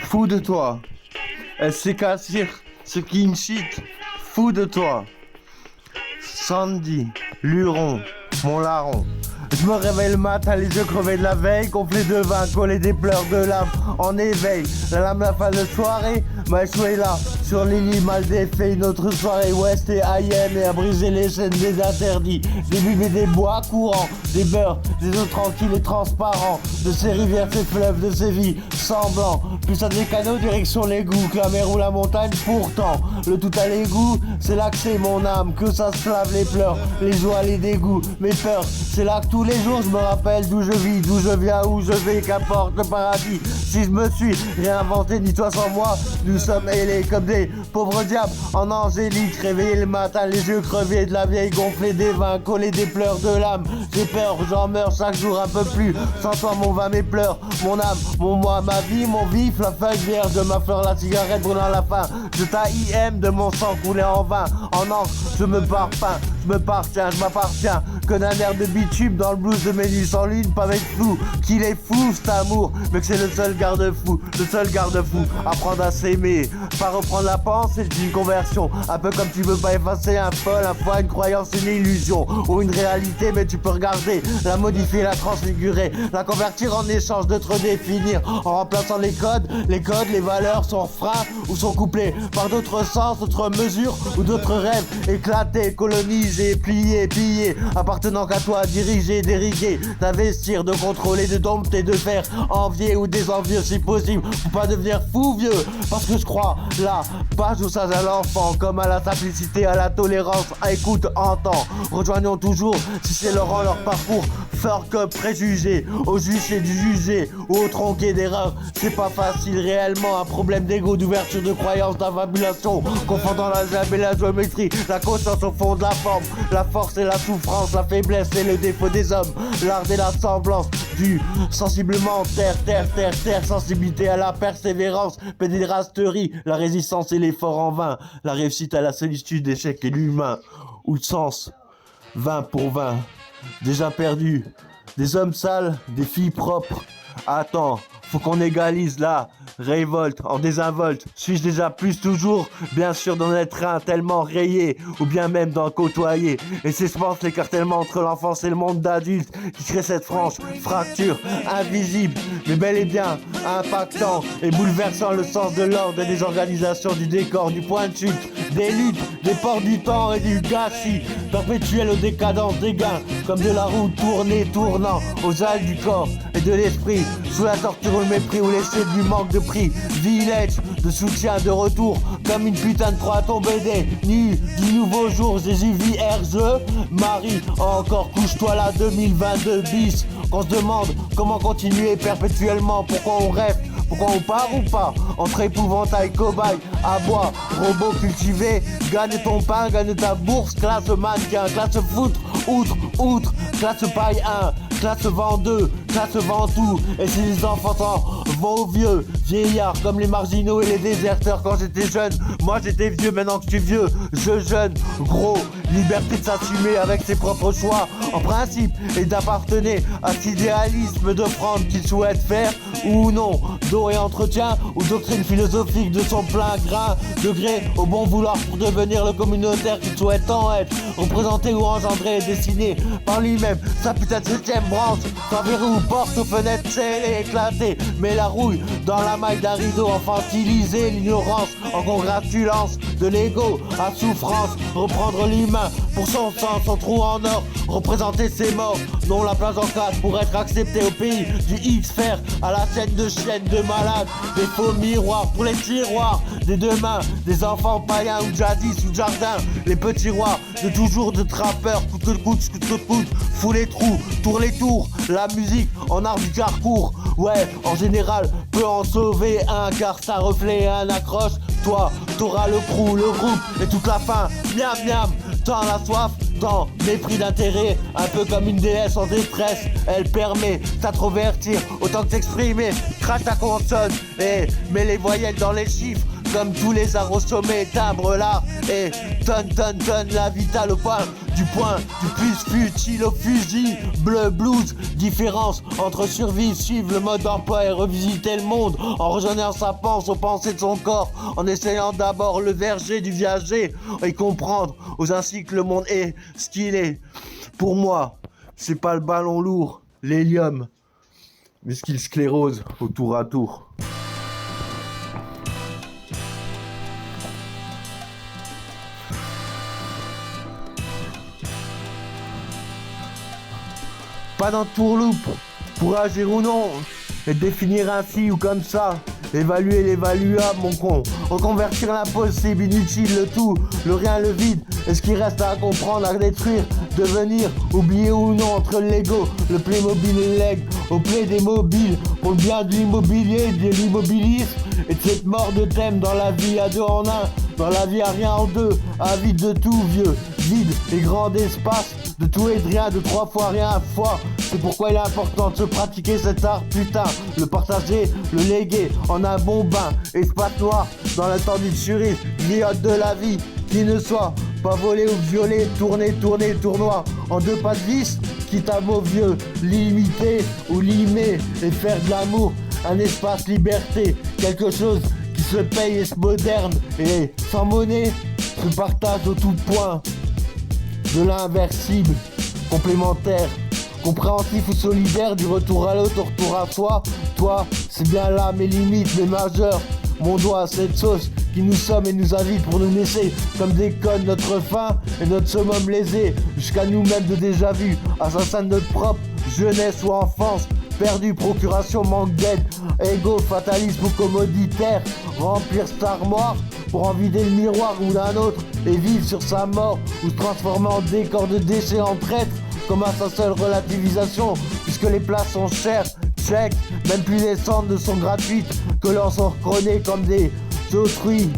Fou de toi. SCK Sir, ce qui shit. Fou de toi. Sandy, Luron, mon larron. Je me réveille le matin, les yeux crevés de la veille, gonflés de vin, collés des pleurs de l'âme en éveil. La lame, la fin de soirée, m'a échoué là, sur les lits mal défaits. Une autre soirée West et IM et à briser les chaînes des interdits. Des bébés, des bois courants, des beurs, des eaux tranquilles et transparents. De ces rivières, ces fleuves, de ces vies semblants. Plus à des canaux, direction l'égout, que la mer ou la montagne, pourtant. Le tout à l'égout, c'est là que c'est mon âme, que ça se lave les pleurs, les joies, les dégoûts, mes peurs. C'est là que tous les jours je me rappelle d'où je vis, d'où je viens, où je vais, qu'importe le paradis. Si je me suis réinventé, ni toi sans moi, nous sommes ailés comme des pauvres diables en angélique. Réveillés le matin, les yeux crevés de la vieille, gonflés des vins, collés des pleurs de l'âme. J'ai peur, j'en meurs chaque jour un peu plus. Sans toi mon vin, mes pleurs, mon âme, mon moi, ma vie, mon vif, la feuille vierge de ma fleur, la cigarette brûlant la faim. Je t'AIM de mon sang coulé en vain, en encre, je me parpaing, je me partiens, je m'appartiens. Que d'un air de bitume dans le blues de mes nuits sans lune, pas avec flou, qu'il est fou cet amour, mais que c'est le seul garde-fou, apprendre à s'aimer, pas reprendre la pensée d'une conversion, un peu comme tu veux pas effacer un folle, un foi, une croyance, une illusion, ou une réalité, mais tu peux regarder, la modifier, la transfigurer, la convertir en échange de te redéfinir, en remplaçant les codes, les valeurs sont freins ou sont couplés par d'autres sens, d'autres mesures ou d'autres rêves, éclatés, colonisés, pliés, pillés, appartenant qu'à toi, diriger, d'ériguer, d'investir, de contrôler, de dompter, de faire envier ou désenvier si possible, pour pas devenir fou vieux, parce que je crois la page où ça à l'enfant, comme à la simplicité, à la tolérance, à écoute, entend, rejoignons toujours, si c'est leur rang, leur parcours, fort que préjugés, au juger du jugé, ou au tronqué d'erreur, c'est pas facile réellement, un problème d'ego, d'ouverture, de croyance, d'infabulation, confondant la jambe et la géométrie, la conscience au fond de la forme, la force et la souffrance, la faiblesse et le défaut des hommes, l'art et la semblance du sensiblement terre, sensibilité à la persévérance, pédérasterie, la résistance et l'effort en vain, la réussite à la solitude, l'échec et l'humain, ou le sens, 20 pour 20, déjà perdu, des hommes sales, des filles propres, attends, faut qu'on égalise la révolte en désinvolte. Suis-je déjà plus toujours, bien sûr d'en être un tellement rayé, ou bien même d'en côtoyer. Et c'est je pense l'écartèlement entre l'enfance et le monde d'adulte qui crée cette franche fracture invisible, mais bel et bien impactant et bouleversant le sens de l'ordre et des organisations du décor, du point de chute, des luttes, des ports du temps et du gâchis, perpétuel aux décadences des gains, comme de la roue tournée, tournant aux ailes du corps et de l'esprit, sous la torture ou le mépris ou l'essai du manque de prix, village, de soutien, de retour, comme une putain de croix tombée des nues du nouveau jour, Jésus vit je, Marie, encore couche-toi là 2022 bis, qu'on se demande comment continuer perpétuellement, pourquoi on rêve, pourquoi on part ou pas, entre épouvantail, cobaye, abois, robot cultivé, gagne ton pain, gagne ta bourse, classe mannequin, classe foutre, outre, classe paille 1, classe vent 2, classe vent tout, et si les enfants s'en vont aux vieux, vieillards comme les marginaux et les déserteurs quand j'étais jeune, moi j'étais vieux, maintenant que je suis vieux, je jeune, gros, liberté de s'assumer avec ses propres choix, en principe, et d'appartenir à cet idéalisme d'offrande qu'il souhaite faire, ou non, dos et entretien, ou doctrine philosophique de son plein grain, de gré au bon vouloir pour devenir le communautaire qu'il souhaite tant être, représenté ou engendré et dessiné par lui-même, sa putain de 7ème branche, sans verrou, porte aux fenêtres scellées, éclatées, mais la rouille dans la maille d'un rideau, infantiliser l'ignorance en congratulance de l'ego à souffrance, reprendre l'humain pour son sang, son trou en or, représenter ses morts, non la place en quatre pour être accepté au pays du X-Fer, à la scène de chienne de malade, des faux miroirs pour les tiroirs, des deux mains, des enfants païens ou jadis ou jardin, les petits rois de toujours de trappeurs, coûte que coûte, fous les trous, tour les tours, la musique en art du carcours, ouais, en général, peut en sauver un car ça reflet un accroche, toi, t'auras le crew, le groupe et toute la faim, miam miam, t'as la soif Tant mépris d'intérêt, un peu comme une déesse en détresse. Elle permet s'introvertir autant que s'exprimer. Crache ta consonne et mets les voyelles dans les chiffres. Comme tous les arts au sommet, timbre là et tonne, la vitale au point du plus futile au fusil. Bleu blues, différence entre survivre, suivre le mode d'emploi et revisiter le monde. En rejoignant sa pensée aux pensées de son corps, en essayant d'abord le verger du viager et comprendre aux ainsi que le monde est ce qu'il est. Pour moi, c'est pas le ballon lourd, l'hélium, mais ce qu'il sclérose au tour à tour. Pas dans tourloupe, pour agir ou non, et définir ainsi ou comme ça, évaluer l'évaluable mon con, reconvertir l'impossible, inutile, le tout, le rien, le vide, et ce qui reste à comprendre, à détruire, devenir, oublier ou non, entre l'ego, le Playmobil et l'aigle, au play des mobiles, pour le bien de l'immobilier, de l'immobilisme, et de cette mort de thème dans la vie à deux en un, dans la vie à rien en deux, avide de tout vieux, vide et grand espace, de tout et de rien, de trois fois rien à fois. C'est pourquoi il est important de se pratiquer cet art, putain, le partager, le léguer en un bon bain, espace noir dans l'intendu furie, griotte de la vie, qui ne soit pas volé ou violé, tourner, tournoi, en deux pas de vis, quitte à mot vieux, limité ou limé, et faire de l'amour, un espace liberté, quelque chose qui se paye et se moderne, et sans monnaie, se partage au tout point, de l'inversible, complémentaire, compréhensif ou solidaire, du retour à l'autre, retour à soi. Toi, c'est bien là mes limites, mes majeures, mon doigt à cette sauce qui nous sommes et nous invite pour nous laisser comme des connes notre faim et notre summum lésé, jusqu'à nous-mêmes de déjà vu, assassin de notre propre jeunesse ou enfance, perdu, procuration, manque d'aide, égo, fatalisme ou commoditaire, remplir cette armoire pour en vider le miroir ou d'un autre et vivre sur sa mort ou se transformer en décor de déchets en traître, comme à sa seule relativisation, puisque les places sont chères, check, même plus les cendres ne sont gratuites, que l'on sont recronés comme des autrui,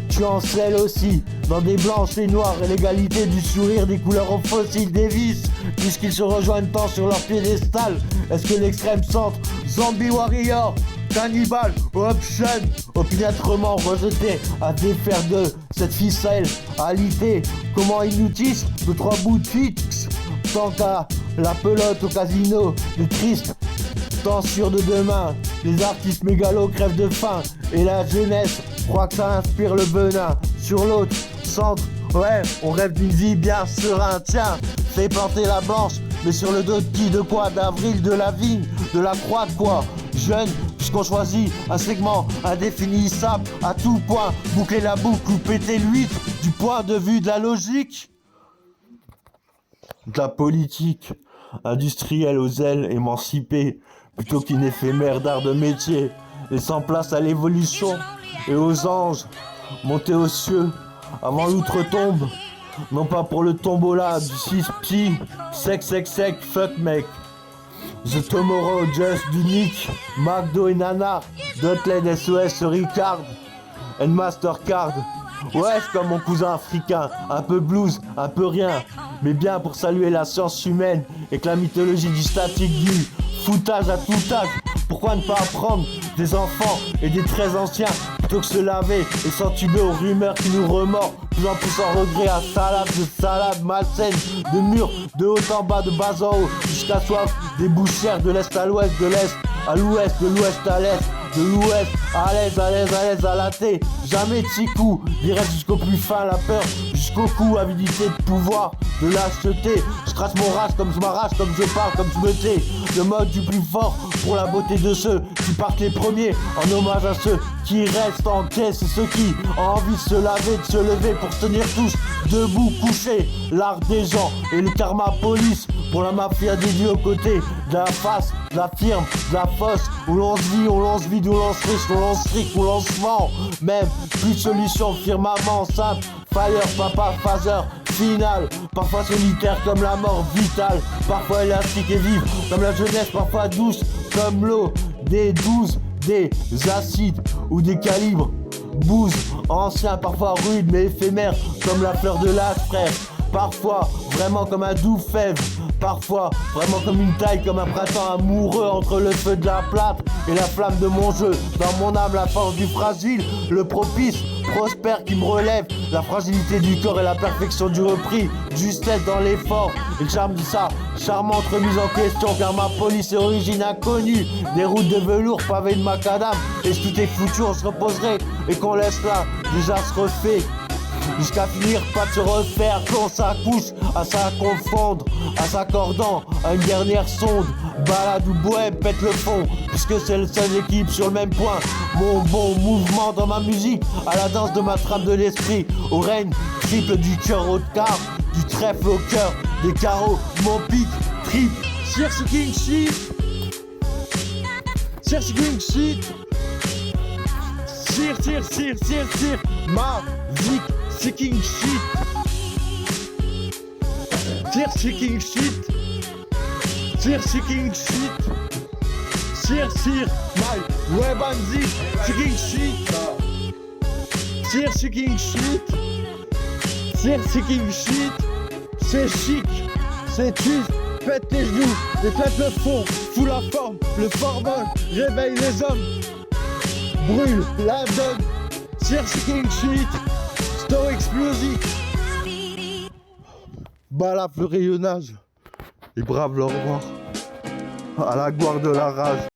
tuant celles aussi, dans des blanches et noires, et l'égalité du sourire des couleurs aux fossiles des vices, puisqu'ils se rejoignent tant sur leur piédestal. Est-ce que l'extrême centre, zombie warrior, cannibale, option, opiniâtrement rejeté à défaire de cette ficelle, alité, comment inutile, de trois bouts de fixe, tant qu'à la pelote au casino, le triste, tant sûr de demain, les artistes mégalos crèvent de faim, et la jeunesse croit que ça inspire le venin, sur l'autre, centre, ouais, on rêve d'une vie bien serein, tiens, fais planter la blanche, mais sur le dos de qui, de quoi, d'avril, de la vigne, de la croix, de quoi, jeune, puisqu'on choisit un segment indéfinissable à tout point, boucler la boucle ou péter l'huître, du point de vue de la logique, de la politique, industrielle aux ailes émancipées, plutôt qu'une éphémère d'art de métier, laissant place à l'évolution et aux anges, montés aux cieux, avant l'outre-tombe, non pas pour le tombola du 6 sec, fuck mec. The Tomorrow, Just, Unique, McDo et Nana, Dotland, SOS, Ricard, and Mastercard. Ouais, c'est comme mon cousin africain, un peu blues, un peu rien, mais bien pour saluer la science humaine et que la mythologie du statique du foutage à tout âge. Pourquoi ne pas apprendre des enfants et des très anciens plutôt que se laver et s'entuber aux rumeurs qui nous remordent, plus en plus en regret à salade malsaine, de murs de haut en bas, de bas en haut, jusqu'à soif des boussières de l'est à l'ouest, de l'est à l'ouest, de l'ouest à l'est, de l'ouest à l'aise, à la thé, jamais de six coups, direct jusqu'au plus fin, la peur, jusqu'au cou, avidité de pouvoir, de lâcheté, je trace mon race comme je m'arrache, comme je parle, comme je me tais, le mode du plus fort pour la beauté de ceux qui partent les premiers, en hommage à ceux qui restent en caisse et ceux qui ont envie de se laver, de se lever pour se tenir tous debout, couchés, l'art des gens et le karma police pour la mafia des dieux aux côtés de la face, de la firme, de la fosse, où l'on se vit, où l'on se vide, où l'on se riche, où l'on se fric, où l'on se vend, même plus de solution, firmament simple, fire, papa, phaser, final, parfois solitaire comme la mort vitale, parfois élastique et vive comme la jeunesse, parfois douce comme l'eau, des 12, des acides ou des calibres, bouse, ancien, parfois rude mais éphémère comme la fleur de l'âge, frère. Parfois, vraiment comme un doux fève. Parfois, vraiment comme une taille, comme un printemps amoureux entre le feu de la plâtre et la flamme de mon jeu. Dans mon âme, la force du fragile, le propice, prospère qui me relève. La fragilité du corps et la perfection du repris. Justesse dans l'effort et le charme de sa charmante remise en question. Car ma police est origine inconnue. Des routes de velours pavées de macadam. Et si tout est foutu, on se reposerait et qu'on laisse là, déjà se refait. Jusqu'à finir pas de se refaire, qu'on s'accouche, à ça confondre, à s'accordant, à une dernière sonde. Balade ou bohème, pète le fond, puisque c'est le seul équipe sur le même point. Mon bon mouvement dans ma musique, à la danse de ma trame de l'esprit. Au règne triple du cœur au quart, du trèfle au cœur, des carreaux, mon pic, triple. Cherche King Shit, cherche King Shit. Tire, ma zik, c'est King Shit. Tire, c'est King Shit. Tire, c'est King Shit. Tire, my web and zik, c'est King Shit. Tire, c'est King Shit. Tire, c'est King Shit. C'est chic, c'est juste, pète les genoux, éclate le fond, fout la forme, le formol, réveille les hommes. Brûle la donne, cherche King Shit, Story explosif. Balafre le rayonnage et brave le revoir à la gloire de la rage.